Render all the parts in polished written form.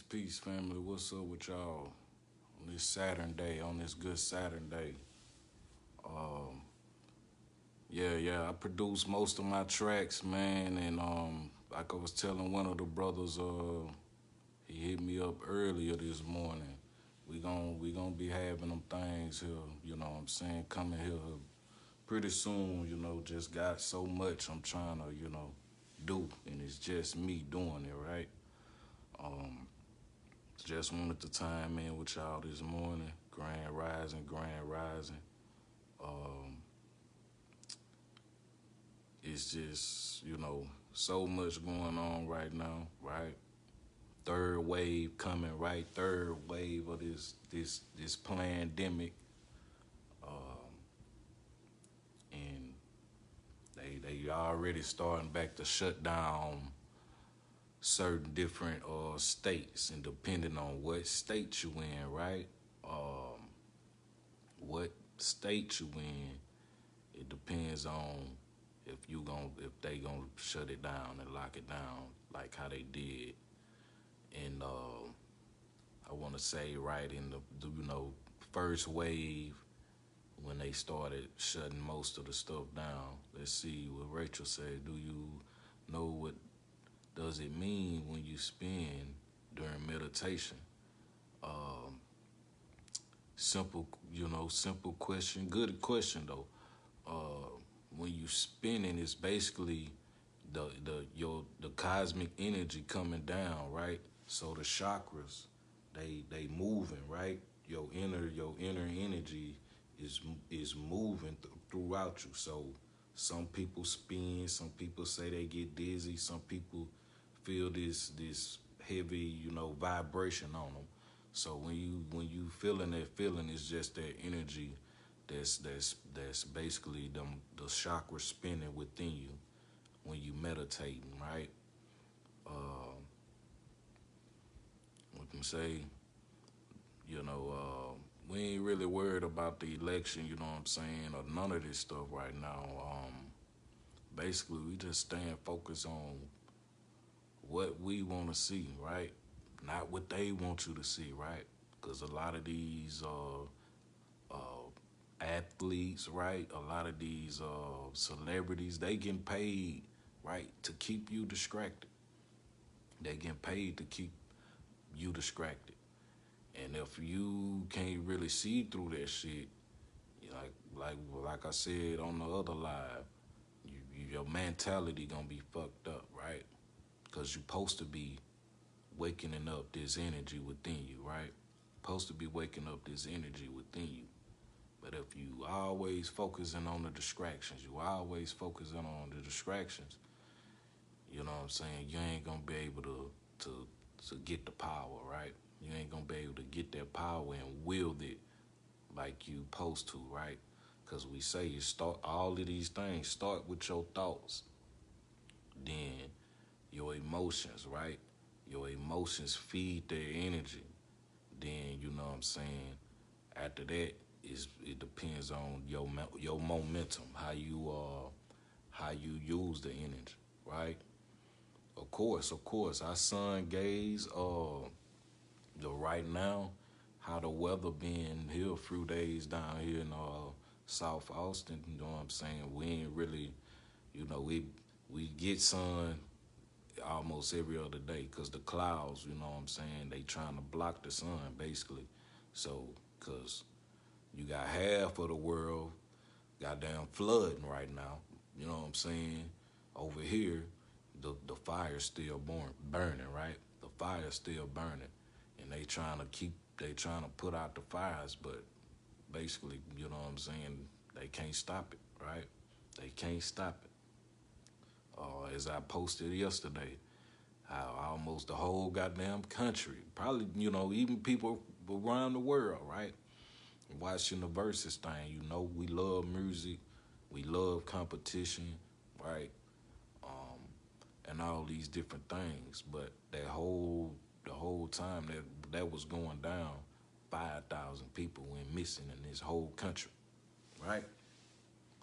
peace, family. What's up with y'all on this Saturn day, on this good Saturn day? Um, yeah. I produce most of my tracks, man, and like I was telling one of the brothers, he hit me up earlier this morning. We gonna be having them things here, you know what I'm saying, coming here pretty soon, just got so much I'm trying to, do, and it's just me doing it, right? Um, just wanted to time in with y'all this morning. Grand rising, grand rising. Um, it's just, so much going on right now, right? Third wave coming, right? Third wave of this pandemic. Um, and they already starting back to shut down certain different states, and depending on what state you in, right? Um, what state you in, it depends on if they gonna shut it down and lock it down like how they did in I want to say right in the first wave when they started shutting most of the stuff down. Let's see what Rachel said. Do you know what does it mean when you spin during meditation? Um, simple question. Good question though. Uh, when you spinning, it's basically the cosmic energy coming down, right? So the chakras, they moving, right? Your inner energy is moving throughout you. So some people spin, some people say they get dizzy, some people feel this heavy, vibration on them. So when you feeling that feeling, it's just that energy that's basically the chakra spinning within you when you meditating, right? Uh, we can say, we ain't really worried about the election, you know what I'm saying, or none of this stuff right now. Basically, we just staying focused on what we want to see, right? Not what they want you to see, right? Because a lot of these athletes, right? A lot of these celebrities, they getting paid, right, to keep you distracted. They getting paid to keep you distracted. And if you can't really see through that shit, like I said on the other live, your mentality gonna be fucked up, right? Cause you supposed to be waking up this energy within you, right? Supposed to be waking up this energy within you. But if you always focusing on the distractions, you know what I'm saying, you ain't gonna be able to get the power, right? You ain't gonna be able to get that power and wield it like you supposed to, right? Because we say you start all of these things start with your thoughts, then your emotions, right? Your emotions feed their energy. Then you know what I'm saying. After that, it depends on your momentum, how you use the energy, right? Of course, our sun gaze. The right now, how the weather been here a few days down here in South Austin. You know what I'm saying? We ain't really, we get sun almost every other day because the clouds, you know what I'm saying, they trying to block the sun basically. So, because you got half of the world goddamn flooding right now, you know what I'm saying? Over here, the fire's still burning, right? The fire's still burning, and they trying to put out the fires, but basically, you know what I'm saying, they can't stop it, right? They can't stop it. As I posted yesterday, how almost the whole goddamn country, probably, even people around the world, right? Watching the versus thing, we love music, we love competition, right? Um, and all these different things. But the whole time that was going down, 5,000 people went missing in this whole country, right?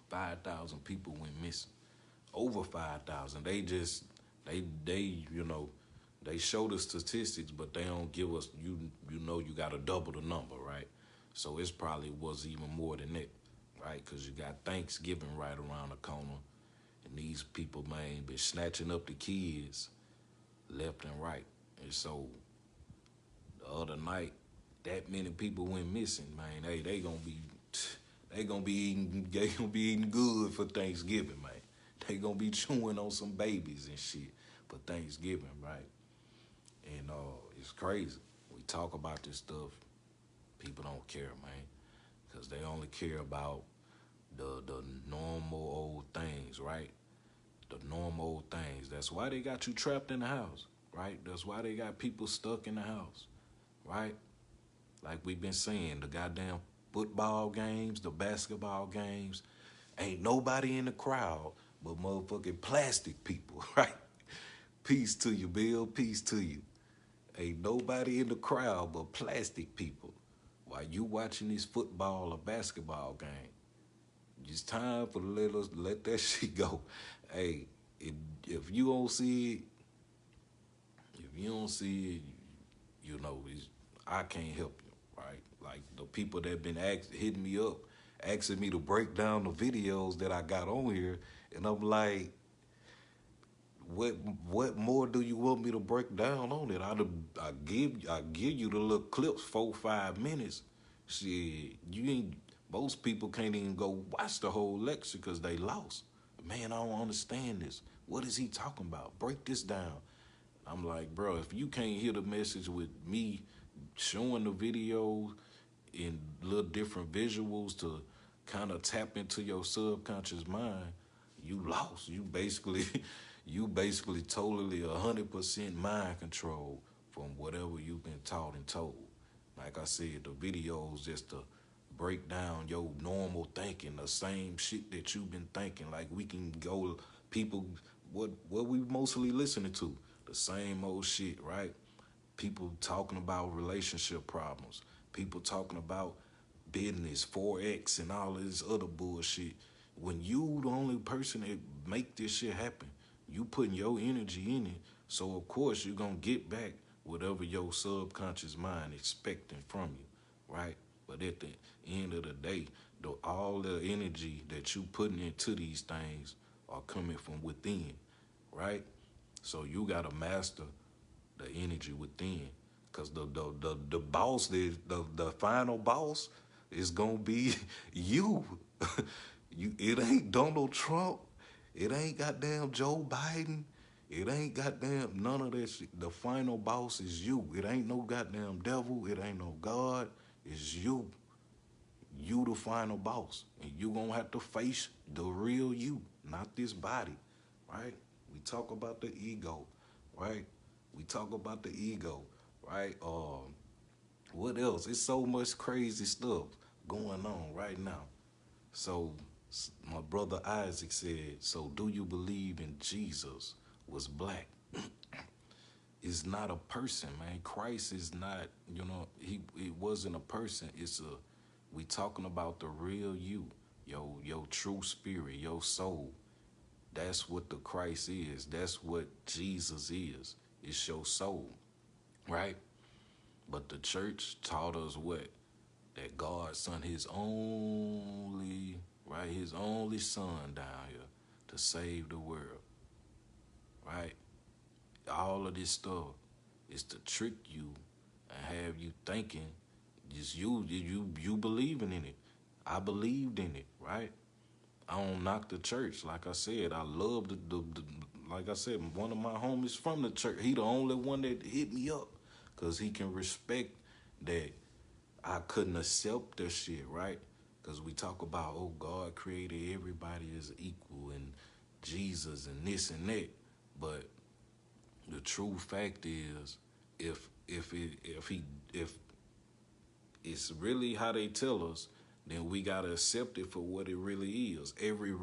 5,000 people went missing. Over 5,000. They They show the statistics, but they don't give us, you know, you got to double the number, right? So it's probably was even more than that, right? Because you got Thanksgiving right around the corner, and these people, man, been snatching up the kids left and right. And so the other night, that many people went missing, man. Hey, they gonna be eating good for Thanksgiving, man. They gonna be chewing on some babies and shit for Thanksgiving, right? And it's crazy. We talk about this stuff, people don't care, man, because they only care about the normal old things, right? The normal old things. That's why they got you trapped in the house, right? That's why they got people stuck in the house, right? Like we've been saying, the goddamn football games, the basketball games, ain't nobody in the crowd but motherfucking plastic people, right? Peace to you, Bill. Peace to you. Ain't nobody in the crowd but plastic people while you watching this football or basketball game. It's time for let that shit go. Hey, if you don't see it, if you don't see it, you know, I can't help you, right? Like the people that been hitting me up, asking me to break down the videos that I got on here, and I'm like, what more do you want me to break down on it? I give you the little clips, 4 5 minutes. Shit, you ain't. Most people can't even go watch the whole lecture because they lost. Man, I don't understand this. What is he talking about? Break this down. I'm like, bro, if you can't hear the message with me showing the videos in little different visuals to kind of tap into your subconscious mind, you lost. You basically, you basically totally 100% mind control from whatever you've been taught and told. Like I said, the videos just to break down your normal thinking, the same shit that you've been thinking. Like we can go, people, what we mostly listening to, the same old shit, right? People talking about relationship problems, people talking about business, Forex, and all this other bullshit. When you the only person that make this shit happen, you putting your energy in it. So of course you're gonna get back whatever your subconscious mind expecting from you, right? But at the end of the day, all the energy that you putting into these things are coming from within, right? So you gotta master the energy within, cause the boss, the final boss, is gonna be you. It ain't Donald Trump, it ain't goddamn Joe Biden, it ain't goddamn none of that shit. The final boss is you. It ain't no goddamn devil, it ain't no God, it's you. You the final boss, and you gonna have to face the real you, not this body, right? We talk about the ego, right? We talk about the ego, right? What else? It's so much crazy stuff going on right now. So my brother Isaac said, "So do you believe in Jesus was black?" Is not a person, man. Christ is not, you know, it wasn't a person. It's a, we talking about the real you, your true spirit, your soul. That's what the Christ is. That's what Jesus is. It's your soul, right? But the church taught us what? That God sent his only, right, his only son down here to save the world, right? All of this stuff is to trick you and have you thinking just you believing in it. I believed in it, right? I don't knock the church. Like I said, I love the like I said, one of my homies from the church, he the only one that hit me up because he can respect that I couldn't accept that shit, right? Because we talk about, oh, God created everybody as equal and Jesus and this and that. But the true fact is, if it's really how they tell us, then we gotta accept it for what it really is. Every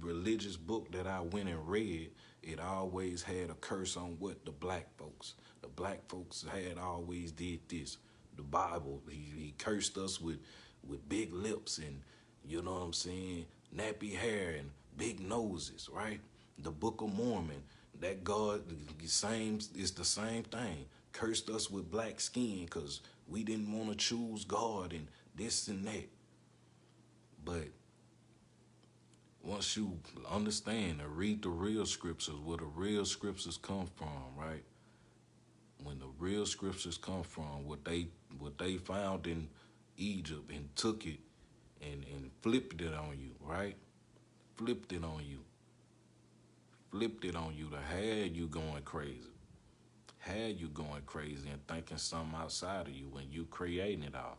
religious book that I went and read, it always had a curse on what the black folks. The black folks had always did this. The Bible, he cursed us with big lips and, you know what I'm saying, nappy hair and big noses, right? The Book of Mormon, That God, it's the same thing. Cursed us with black skin because we didn't want to choose God and this and that. But once you understand and read the real scriptures, where the real scriptures come from, right? When the real scriptures come from, what they found in Egypt and took it and flipped it on you, right? Flipped it on you. Flipped it on you to have you going crazy. Had you going crazy and thinking something outside of you when you creating it all.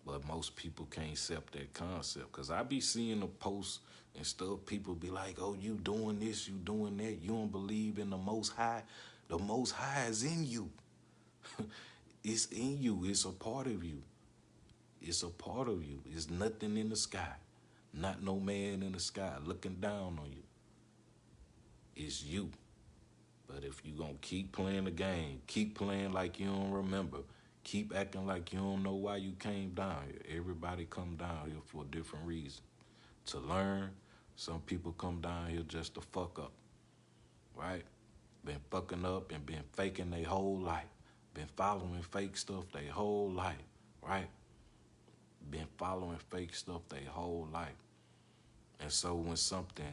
But most people can't accept that concept. Because I be seeing the posts and stuff. People be like, oh, you doing this, you doing that. You don't believe in the Most High. The Most High is in you. It's in you. It's a part of you. It's a part of you. It's nothing in the sky. Not no man in the sky looking down on you. It's you. But if you gonna keep playing the game, keep playing like you don't remember, keep acting like you don't know why you came down here. Everybody come down here for a different reason. To learn, some people come down here just to fuck up, right? Been fucking up and been faking their whole life. Been following fake stuff their whole life, right? Been following fake stuff their whole life. And so when something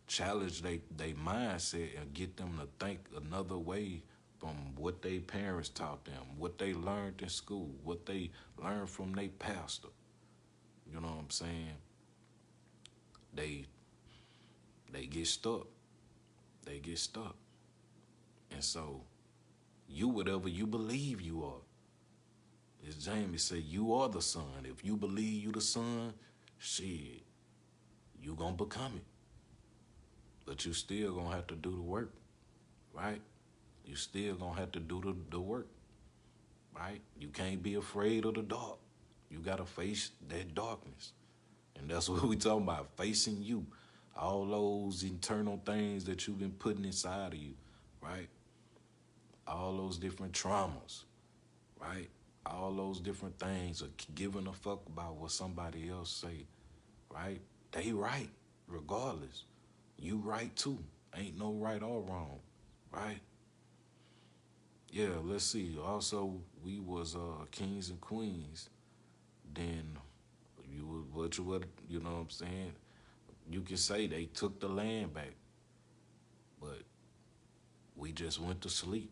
challenge they mindset and get them to think another way from what their parents taught them, what they learned in school, what they learned from their pastor. You know what I'm saying? They get stuck. They get stuck. And so you whatever you believe you are. As Jamie said, you are the son. If you believe you the son, shit, you gonna become it. But you still gonna have to do the work, right? You still gonna have to do the work, right? You can't be afraid of the dark. You gotta face that darkness. And that's what we talking about, facing you. All those internal things that you've been putting inside of you, right? All those different traumas, right? All those different things of giving a fuck about what somebody else say, right? They right, regardless. You right too. Ain't no right or wrong, right? Yeah, let's see. Also, we was kings and queens. Then you know what I'm saying? You can say they took the land back, but we just went to sleep.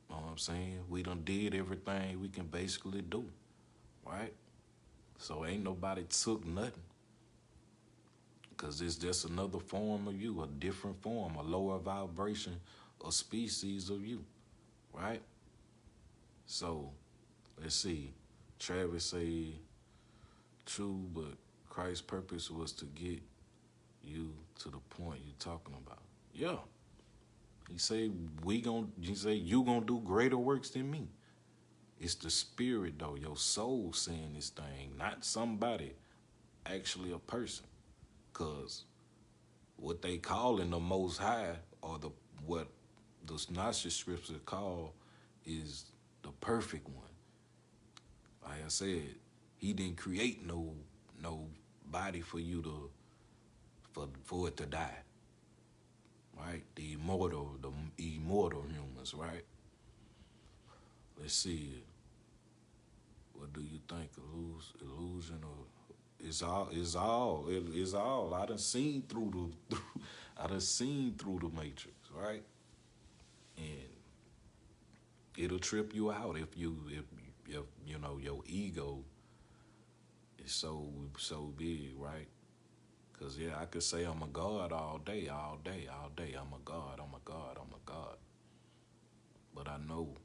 You know what I'm saying? We done did everything we can basically do, right? So ain't nobody took nothing. Because it's just another form of you, a different form, a lower vibration, a species of you, right? So, let's see. Travis say, true, but Christ's purpose was to get you to the point you're talking about. Yeah. He say you gonna do greater works than me. It's the spirit though, your soul saying this thing, not somebody, actually a person. Cause what they call in the Most High, or what the Gnostic scriptures call, is the perfect one. Like I said, he didn't create no body for you to for it to die. Right? The immortal humans, right? Let's see. What do you think? Illusion or it's all. I done seen through I done seen through the matrix, right? And it'll trip you out if you know your ego is so big, right? Cause yeah, I could say I'm a god all day. I'm a god. I'm a god. But I know,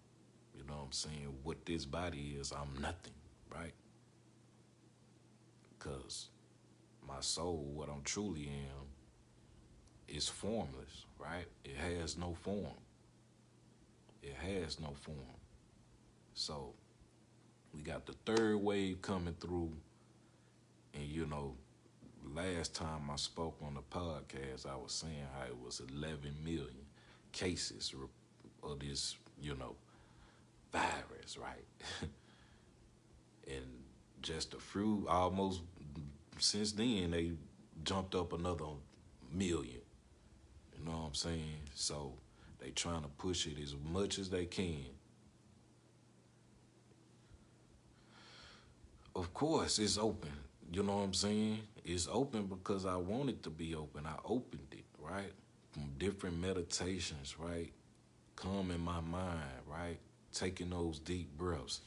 you know what I'm saying, what this body is, I'm nothing, right? Cause my soul, what I'm truly am, is formless, right? It has no form. It has no form. So we got the third wave coming through, and you know, last time I spoke on the podcast, I was saying how it was 11 million cases of this, virus, right? And just a few, almost since then, they jumped up another million. You know what I'm saying? So they trying to push it as much as they can. Of course, it's open. You know what I'm saying? It's open because I want it to be open. I opened it, right? From different meditations, right? Calming my mind, right? Taking those deep breaths.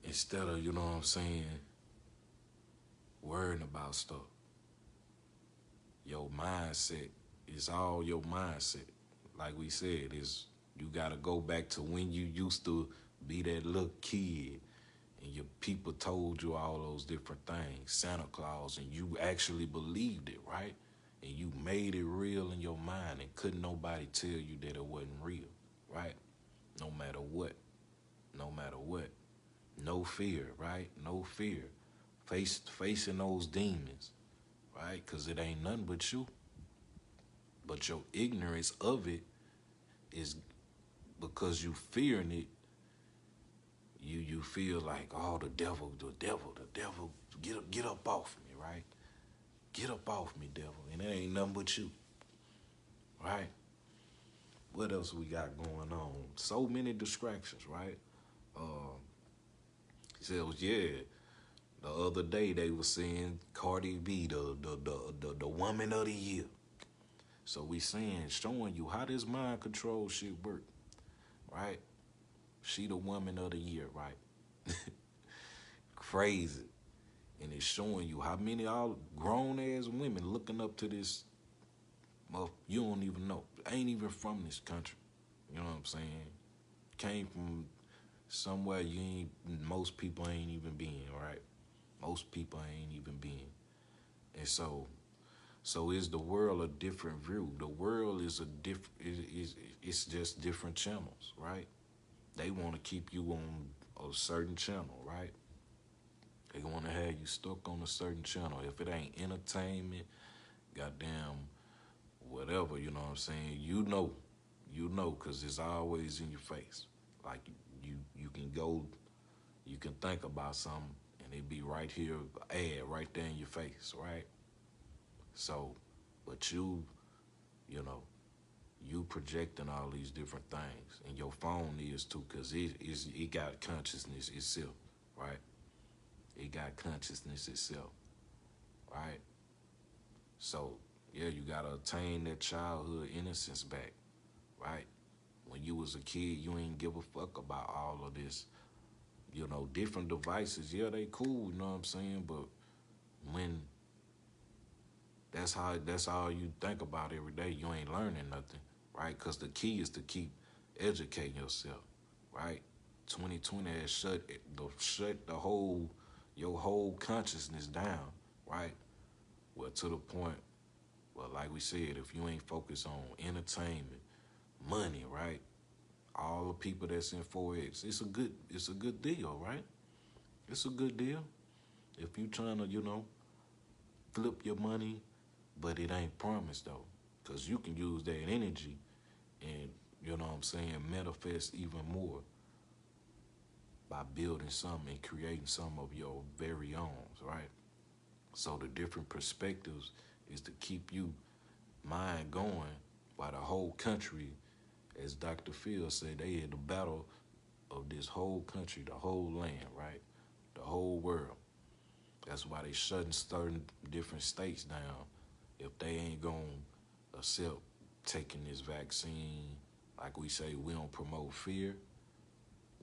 Instead of, you know what I'm saying, worrying about stuff. Your mindset is all your mindset. Like we said, is you gotta go back to when you used to be that little kid and your people told you all those different things, Santa Claus, and you actually believed it, right? And you made it real in your mind and couldn't nobody tell you that it wasn't real, right? No matter what. No matter what. No fear, right? No fear. Facing those demons, right? Because it ain't nothing but you. But your ignorance of it is because you fearing it, you feel like, oh, the devil, get up off me, right? Get up off me, devil. And it ain't nothing but you, right? What else we got going on? So many distractions, right? Uh, so yeah, the other day they were saying Cardi B, the woman of the year. So we saying, showing you how this mind control shit work, right? She the woman of the year, right? Crazy. And it's showing you how many all grown ass women looking up to this. Well, you don't even know. Ain't even from this country. You know what I'm saying? Came from somewhere you ain't. Most people ain't even been, right? Most people ain't even been. And so is the world a different view? The world is a different. It's just different channels, right? They want to keep you on a certain channel, right? They want to have you stuck on a certain channel. If it ain't entertainment, goddamn, whatever, you know what I'm saying? You know, because it's always in your face. Like, you can go, you can think about something, and it be right here, ad, right there in your face, right? So, but you know, you projecting all these different things, and your phone is too, because it got consciousness itself, right? It got consciousness itself, right? So, yeah, you got to attain that childhood innocence back, right? When you was a kid, you ain't give a fuck about all of this. You know, different devices, yeah, they cool, you know what I'm saying? But when that's all you think about every day, you ain't learning nothing, right? Because the key is to keep educating yourself, right? 2020 has shut your whole consciousness down, right? Well, to the point, well, like we said, if you ain't focused on entertainment, money, right? All the people that's in 4X, it's a good deal, right? It's a good deal. If you trying to, flip your money, but it ain't promised though. Cause you can use that energy and, you know what I'm saying, manifest even more by building something and creating some of your very own, right? So the different perspectives is to keep you mind going while the whole country, as Dr. Phil said, they had the battle of this whole country, the whole land, right? The whole world. That's why they shutting certain different states down if they ain't gonna accept taking this vaccine. Like we say, we don't promote fear.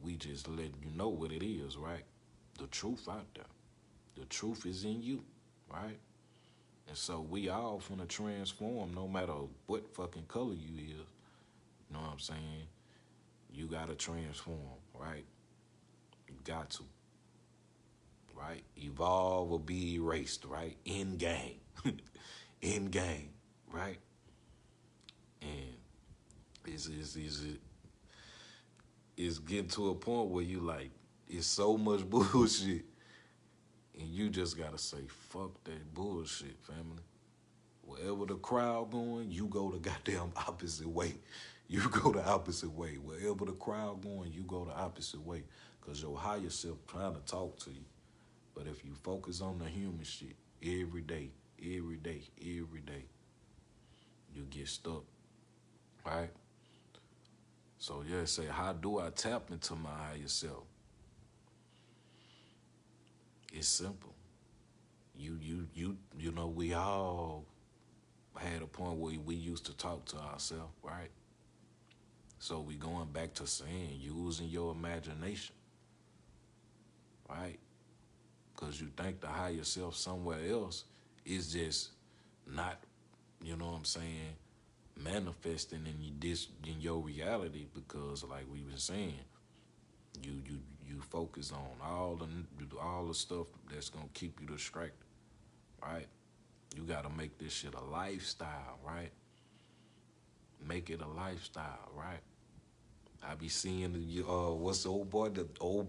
We just let you know what it is, right? The truth out there. The truth is in you, right? And so we all finna transform no matter what fucking color you is. You know what I'm saying? You gotta transform, right? You got to, right? Evolve or be erased, right? In game. In game, right? And it's getting to a point where you like, it's so much bullshit. And you just gotta say, fuck that bullshit, family. Wherever the crowd going, you go the goddamn opposite way. You go the opposite way. Wherever the crowd going, you go the opposite way. Because your higher self trying to talk to you. But if you focus on the human shit every day, every day, every day, you get stuck, right? So yeah, say, how do I tap into my higher self? It's simple. You know, we all had a point where we used to talk to ourselves, right? So we going back to saying using your imagination, right? Because you think the higher self somewhere else is just not, you know what I'm saying, manifesting in your reality. Because like we been saying, you focus on all the stuff that's gonna keep you distracted, right? You gotta make this shit a lifestyle, right? Make it a lifestyle, right? I be seeing what's the old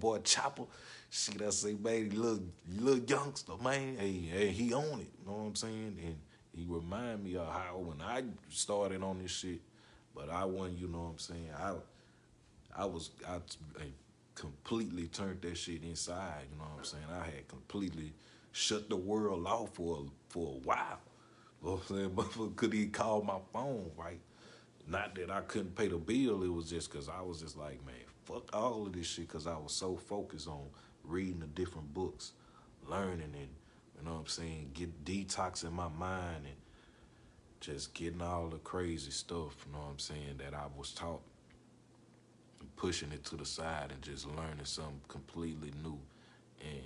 boy Chopper. See that say, man, little youngster, man. Hey, he on it. You know what I'm saying? And he remind me of how when I started on this shit, but I wasn't. You know what I'm saying? I completely turned that shit inside. You know what I'm saying? I had completely shut the world off for a while. You know what I'm saying? Motherfucker could he call my phone, right? Not that I couldn't pay the bill, it was just because I was just like, man, fuck all of this shit, because I was so focused on reading the different books, learning, and, you know what I'm saying, get detoxing my mind and just getting all the crazy stuff, you know what I'm saying, that I was taught, and pushing it to the side and just learning something completely new and,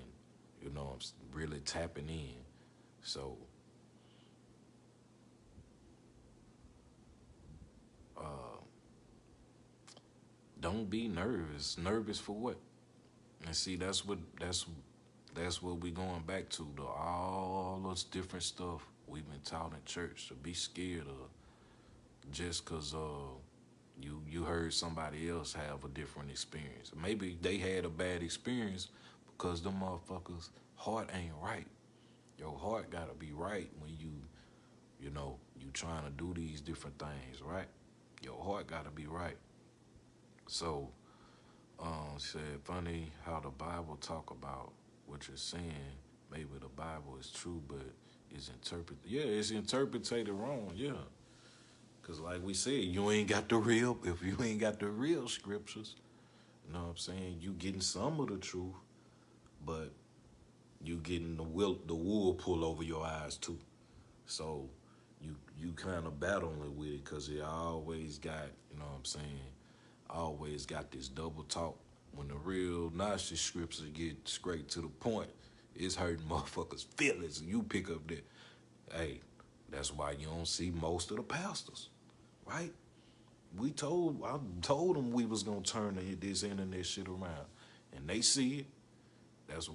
you know, I'm really tapping in. So, uh, don't be nervous. Nervous for what? And see, that's what we going back to, the all this different stuff we've been taught in church to be scared of just cause you heard somebody else have a different experience. Maybe they had a bad experience because them motherfuckers heart ain't right. Your heart gotta be right when you know you trying to do these different things, right? Your heart gotta be right. So said funny how the Bible talk about what you're saying. Maybe the Bible is true, but it's interpreted wrong. Yeah, because like we said, you ain't got the real. If you ain't got the real scriptures, you know what I'm saying. You getting some of the truth, but you getting the wool pull over your eyes too. So you kind of battling with it because it always got, you know what I'm saying, always got this double talk. When the real Nazi scriptures get straight to the point, it's hurting motherfuckers' feelings. And you pick up that, hey, that's why you don't see most of the pastors, right? I told them we was gonna turn this internet shit around, and they see it. That's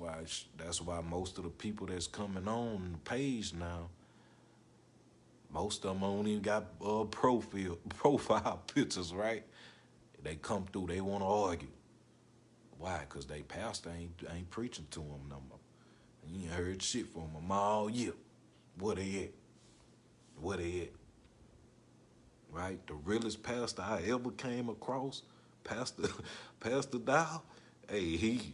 why most of the people that's coming on the page now, most of them don't even got profile pictures, right? They come through, they want to argue. Why? Cause they pastor ain't preaching to them no more. You ain't heard shit from them all year. Where they at? Where they at? Right? The realest pastor I ever came across, Pastor Pastor Dow. Hey, he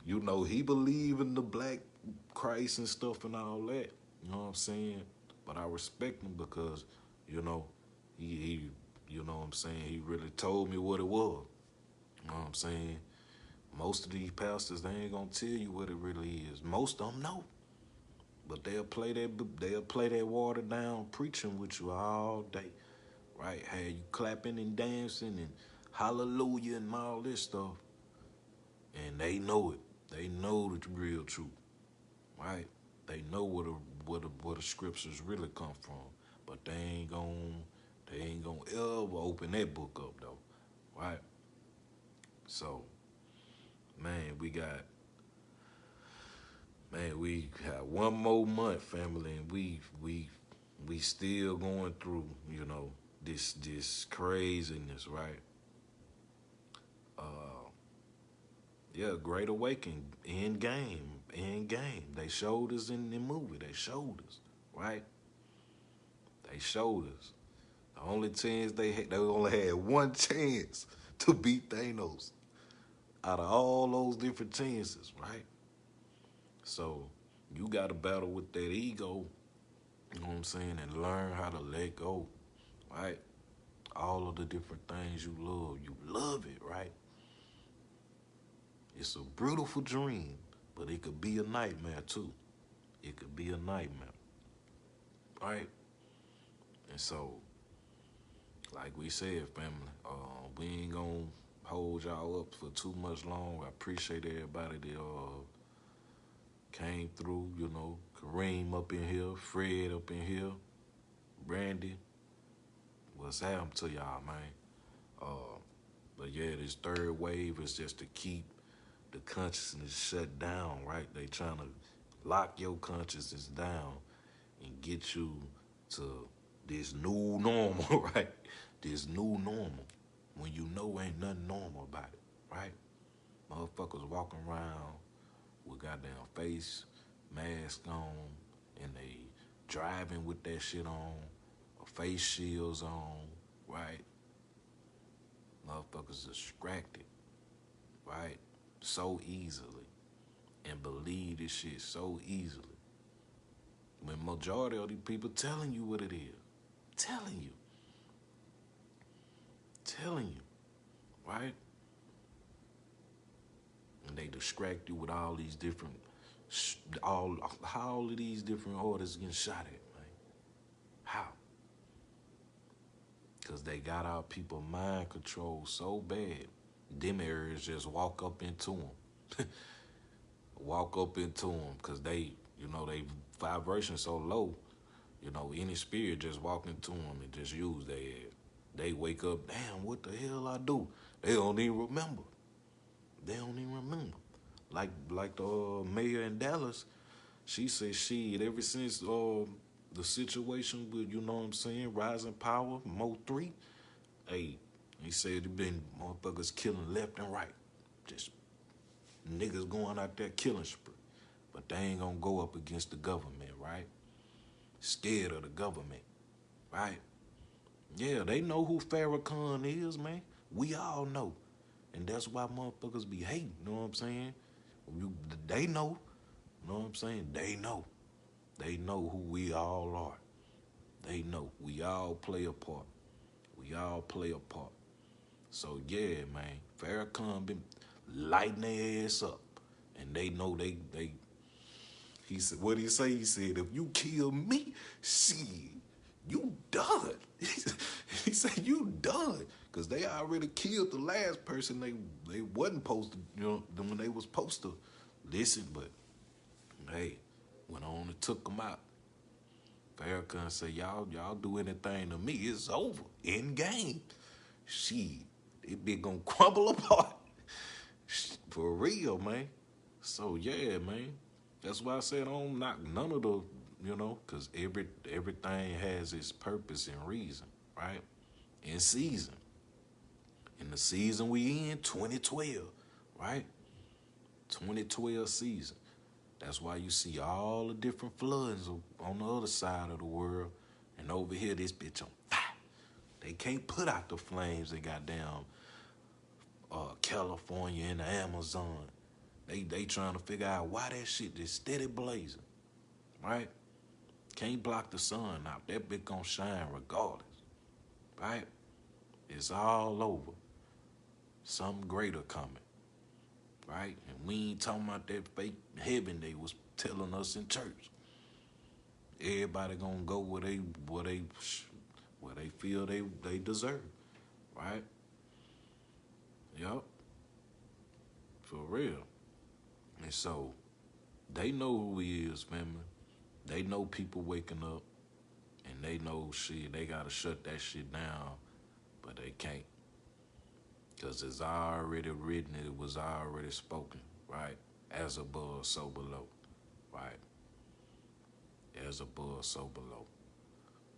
believe in the black Christ and stuff and all that. You know what I'm saying? But I respect him because, you know, he you know what I'm saying, he really told me what it was. You know what I'm saying? Most of these pastors, they ain't gonna tell you what it really is. Most of them know, but they'll play that watered down preaching with you all day, right? Have you clapping and dancing and hallelujah and all this stuff, and they know it. They know the real truth, right? They know where the scriptures really come from, but they ain't gonna ever open that book up though, right? So, man, we got one more month, family, and we still going through, you know, this craziness, right? Uh, yeah, Great Awakening, end game. They showed us in the movie. They showed us, right? They showed us. The only chance they only had one chance to beat Thanos out of all those different chances, right? So you got to battle with that ego, you know what I'm saying, and learn how to let go, right? All of the different things you love it, right? It's a beautiful dream, but it could be a nightmare too. It could be a nightmare, right? And so, like we said, family, we ain't gonna hold y'all up for too much long. I appreciate everybody that came through. Kareem up in here, Fred up in here, Brandy. What's happening to y'all, man? Uh, but yeah, this third wave is just to keep the consciousness shut down, right? They trying to lock your consciousness down and get you to this new normal, right? This new normal. When you know ain't nothing normal about it, right? Motherfuckers walking around with goddamn face mask on and they driving with that shit on, or face shields on, right? Motherfuckers distracted, right? So easily and believe this shit so easily. When majority of these people telling you what it is, telling you, right? And they distract you with all these different, all of these different orders getting shot at, man. How? Because they got our people mind control so bad, them areas just walk up into them. Walk up into them because they vibration so low, any spirit just walk into them and just use their head. They wake up, damn, what the hell I do? They don't even remember. Like the mayor in Dallas, she said ever since the situation with, you know what I'm saying, Rising Power, Mo 3, hey, he said it been motherfuckers killing left and right. Just niggas going out there killing spree. But they ain't gonna go up against the government, right? Scared of the government, right? Yeah, they know who Farrakhan is, man. We all know. And that's why motherfuckers be hating, you know what I'm saying? They know, you know what I'm saying? They know. They know who we all are. They know. We all play a part. We all play a part. So yeah, man, Farrakhan been lighting their ass up. And they know they he said, what did he say? He said, if you kill me, shit, you done. He said, you done. Because they already killed the last person they wasn't supposed to, when they was supposed to listen. But, hey, went on and took them out. Farrakhan said, y'all do anything to me, it's over. End game. Shit, it be gonna crumble apart. For real, man. So, yeah, man. That's why I said I don't knock none of the, because everything has its purpose and reason, right? In season. In the season we in, 2012, right? 2012 season. That's why you see all the different floods on the other side of the world. And over here, this bitch on fire. They can't put out the flames they got down California and the Amazon. They trying to figure out why that shit is steady blazing, right? Can't block the sun out. That bitch gonna shine regardless, right? It's all over. Something greater coming, right? And we ain't talking about that fake heaven they was telling us in church. Everybody gonna go where they feel they deserve, right? Yup, for real. And so they know who he is, family. They know people waking up, and they know shit. They gotta shut that shit down, but they can't. Because it's already written, it was already spoken, right? As above, so below, right? As above, so below.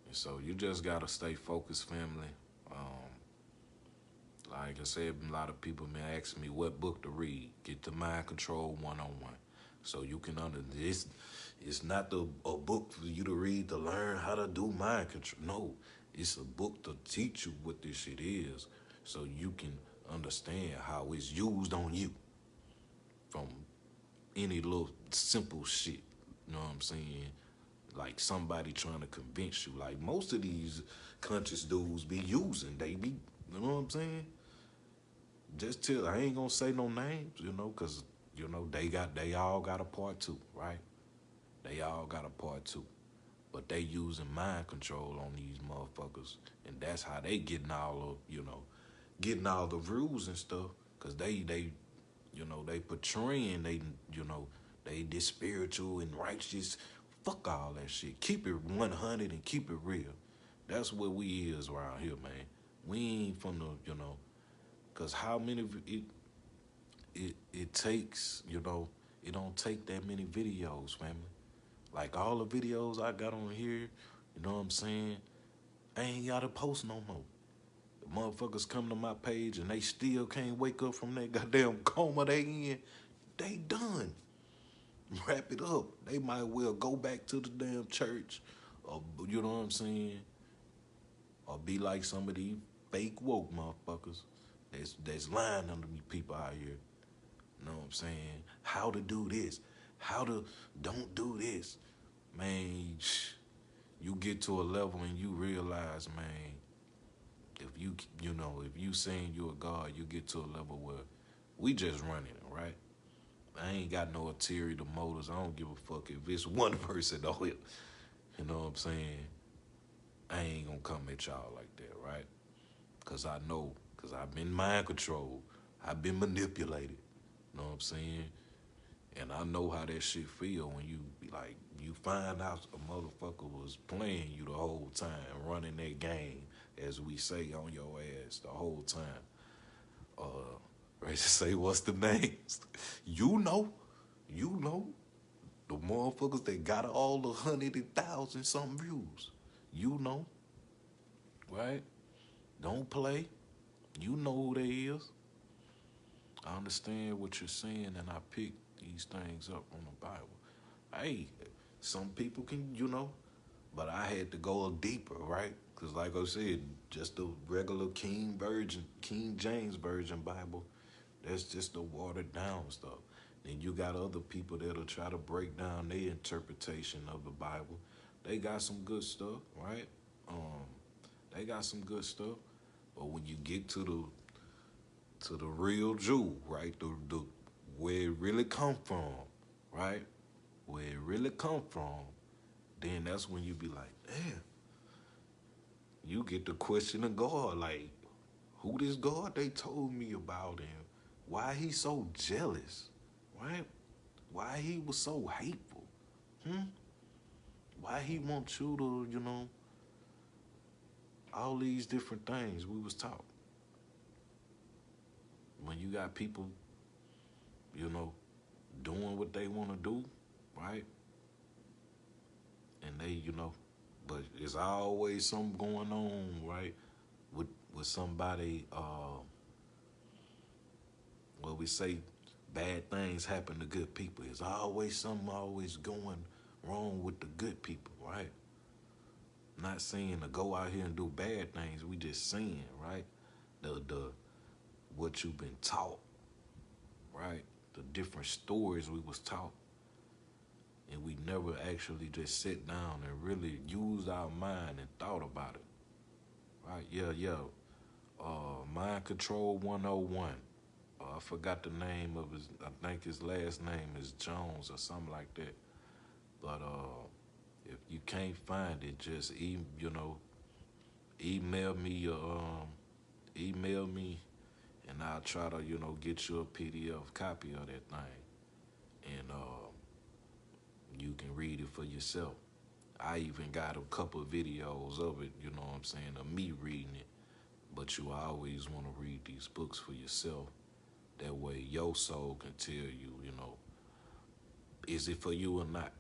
And so you just got to stay focused, family. Like I said, a lot of people been asking me what book to read. Get the Mind Control 101. So you can this. It's not a book for you to read to learn how to do mind control. No, it's a book to teach you what this shit is so you can understand how it's used on you from any little simple shit. You know what I'm saying? like somebody trying to convince you. Like most of these conscious dudes be using, they be, you know what I'm saying? Just tell, I ain't gonna say no names, cause they all got a part too, right? They all got a part too. But they using mind control on these motherfuckers, and that's how they getting all of, getting all the rules and stuff, cause they portraying they this spiritual and righteous. Fuck all that shit. Keep it 100 and keep it real. That's what we is around here, man. We ain't from the. Cause how many it takes, it don't take that many videos, family. Like all the videos I got on here, you know what I'm saying? I ain't gotta post no more. The motherfuckers come to my page and they still can't wake up from that goddamn coma they in. They done. Wrap it up. They might well go back to the damn church, or you know what I'm saying, or be like some of these fake woke motherfuckers that's lying under me people out here. You know what I'm saying? How to do this? How to don't do this? Man, you get to a level and you realize, man, if you saying you a God, you get to a level where we just running it, right? I ain't got no ulterior motives. I don't give a fuck if it's one person on it. You know what I'm saying? I ain't gonna come at y'all like that, right? Cause I know, cause I've been mind controlled. I've been manipulated. You know what I'm saying? And I know how that shit feel when you be like, you find out a motherfucker was playing you the whole time, running that game, as we say, on your ass the whole time. Ready to say what's the names? You know. The motherfuckers that got all the 100,000 something views. You know. Right? Don't play. You know who they is. I understand what you're saying, and I pick these things up from the Bible. Hey, some people can, but I had to go deeper, right? Because like I said, just the regular King James Version Bible, that's just the watered down stuff. Then you got other people that'll try to break down their interpretation of the Bible. They got some good stuff, right? They got some good stuff. But when you get to the real Jew, right? The where it really come from, right? Where it really come from, then that's when you be like, damn. You get the question of God, like, who this God they told me about and why he so jealous, right? Why he was so hateful, Why he want you to, all these different things we was taught. When you got people, doing what they want to do, right? And they, but there's always something going on, right? With somebody, we say bad things happen to good people. There's always something always going wrong with the good people, right? Not saying to go out here and do bad things. We just saying, right? The what you've been taught, right? The different stories we was taught. And we never actually just sit down and really used our mind and thought about it. Right? Yeah. Mind Control 101. I forgot the name of I think his last name is Jones or something like that. But if you can't find it, just email me and I'll try to, get you a PDF copy of that thing. And you can read it for yourself. I even got a couple of videos of it, you know what I'm saying, of me reading it. But you always want to read these books for yourself. That way your soul can tell you, is it for you or not?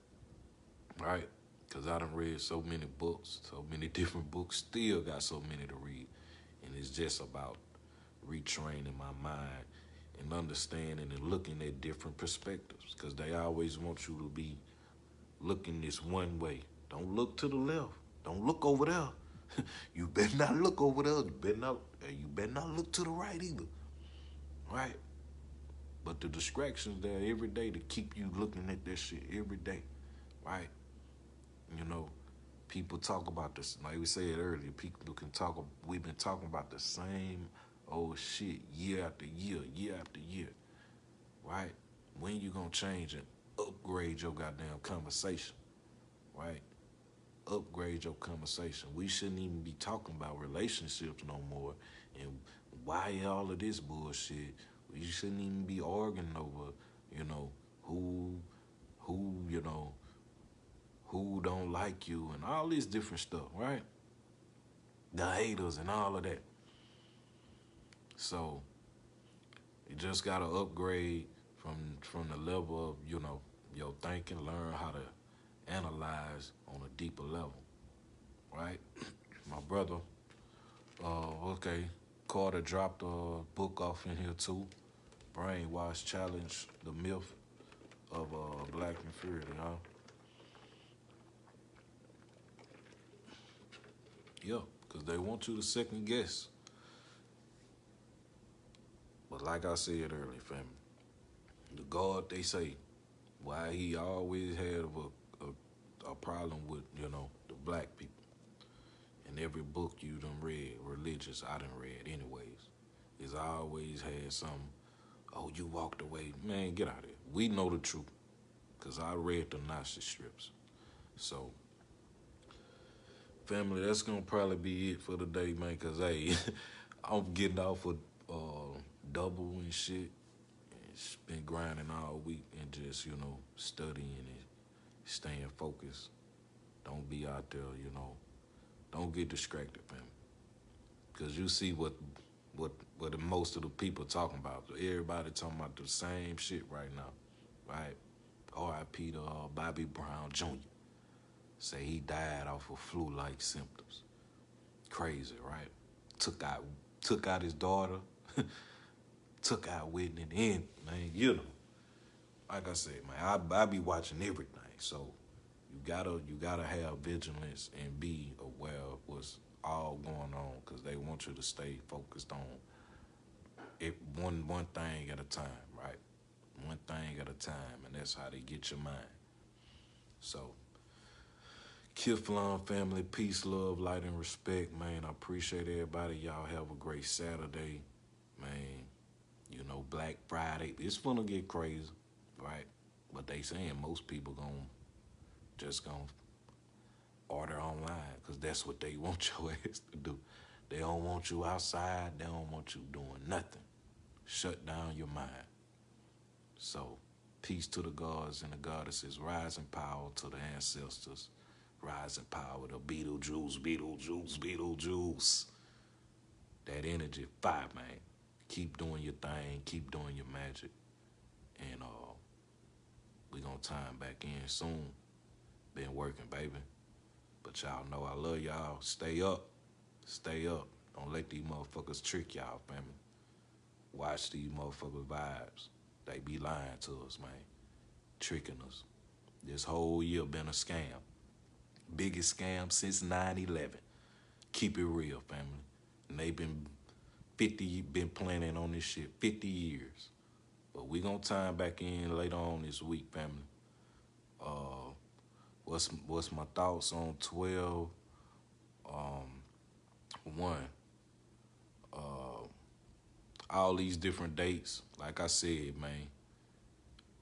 Right? Because I done read so many books, so many different books, still got so many to read. And it's just about retraining my mind and understanding and looking at different perspectives. Because they always want you to be looking this one way. Don't look to the left. Don't look over there. You better not look over there. You better not look to the right either. Right? But the distractions there every day to keep you looking at that shit every day. Right? You know, people talk about this, like we said earlier, people can talk, we've been talking about the same old shit year after year, year after year, right? When you gonna change and upgrade your goddamn conversation, right? Upgrade your conversation. We shouldn't even be talking about relationships no more. And why all of this bullshit? We shouldn't even be arguing over, you know, who, you know, who don't like you and all this different stuff, right? The haters and all of that. So you just gotta upgrade from the level of, you know, your thinking, learn how to analyze on a deeper level, right? My brother, okay, Carter dropped a book off in here too. Brainwash Challenge, the myth of black inferiority, huh? Yeah, because they want you to second guess. But like I said earlier, family, the God, they say, why he always had a problem with, you know, the black people. In every book you done read, religious, I done read anyways, is always had some, oh, you walked away. Man, get out of here. We know the truth, because I read the Nazi strips. So, family, that's going to probably be it for the day, man, because, hey, I'm getting off of double and shit. It's been grinding all week and just, you know, studying and staying focused. Don't be out there, you know. Don't get distracted, fam. Because you see what the most of the people talking about. Everybody talking about the same shit right now, right? R.I.P. to Bobby Brown Jr. Say he died off of flu-like symptoms. Crazy, right? Took out his daughter, took out Whitney, and man, you know, like I said, man, I be watching everything. So you gotta have vigilance and be aware of what's all going on, because they want you to stay focused on it, one thing at a time, right? One thing at a time, and that's how they get your mind. So, Kiflon family, peace, love, light, and respect, man. I appreciate everybody. Y'all have a great Saturday, man. You know, Black Friday, it's gonna get crazy, right? But they saying most people gonna order online, because that's what they want your ass to do. They don't want you outside. They don't want you doing nothing. Shut down your mind. So, peace to the gods and the goddesses. Rise in power to the ancestors. Rise in power to Beetlejuice, Beetlejuice, Beetlejuice. That energy, fire, man. Keep doing your thing. Keep doing your magic. And we gonna time back in soon. Been working, baby. But y'all know I love y'all. Stay up. Stay up. Don't let these motherfuckers trick y'all, family. Watch these motherfuckers' vibes. They be lying to us, man. Tricking us. This whole year been a scam. Biggest scam since 9/11. Keep it real, family. And they been planning on this shit 50 years. But we gonna time back in later on this week, family. What's my thoughts on 12 1? All these different dates, like I said, man,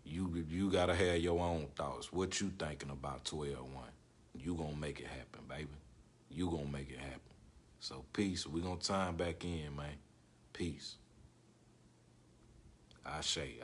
you gotta have your own thoughts. What you thinking about 12/1? You gonna make it happen, baby. You gonna make it happen. So peace. We gonna time back in, man. Peace. I say.